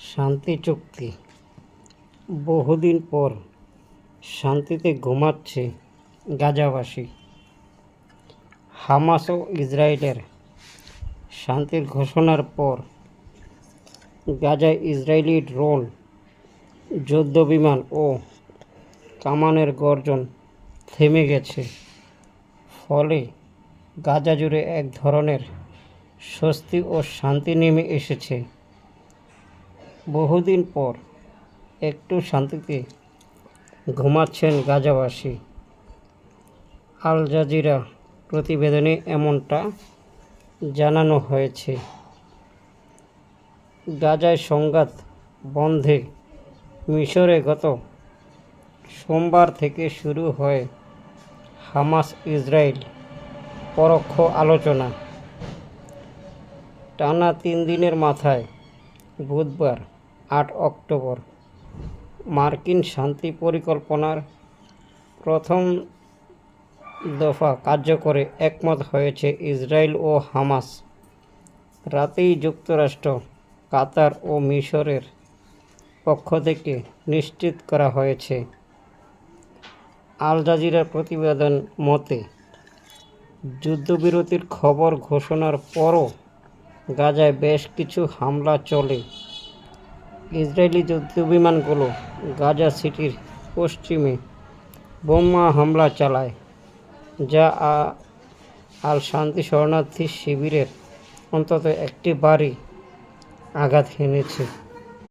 শান্তি চুক্তি। বহুদিন পর শান্তিতে ঘুমাচ্ছে গাজাবাসী। হামাস ও ইসরায়েলের শান্তির ঘোষণার পর গাজায় ইসরায়েলি ড্রোন, যুদ্ধবিমান ও কামানের গর্জন থেমে গেছে। ফলে গাজা জুড়ে এক ধরনের স্বস্তি ও শান্তি নেমে এসেছে। বহুদিন পর একটু শান্তিতে ঘুমাচ্ছেন গাজাবাসী। আল জাজিরা প্রতিবেদনে এমনটা জানানো হয়েছে। গাজায় সংঘাত বন্ধে মিশরে গত সোমবার থেকে শুরু হয় হামাস ইসরায়েল পরোক্ষ আলোচনা। টানা 3 দিনের মাথায় বুধবার 8 অক্টোবর মার্কিন শান্তি পরিকল্পনার প্রথম দফা কার্যকরে একমত হয়েছে ইসরায়েল ও হামাস। রাতেই যুক্তরাষ্ট্র, কাতার ও মিশরের পক্ষ থেকে নিশ্চিত করা হয়েছে। আল জাজিরার প্রতিবেদন মতে, যুদ্ধবিরতির খবর ঘোষণার পরও গাজায় বেশ কিছু হামলা চলে। ইসরায়েলি যুদ্ধবিমানগুলো গাজা সিটির পশ্চিমে বোমা হামলা চালায়, যা আল শান্তি শরণার্থী শিবিরের অন্তত একটি বাড়ি আঘাত হেনেছে।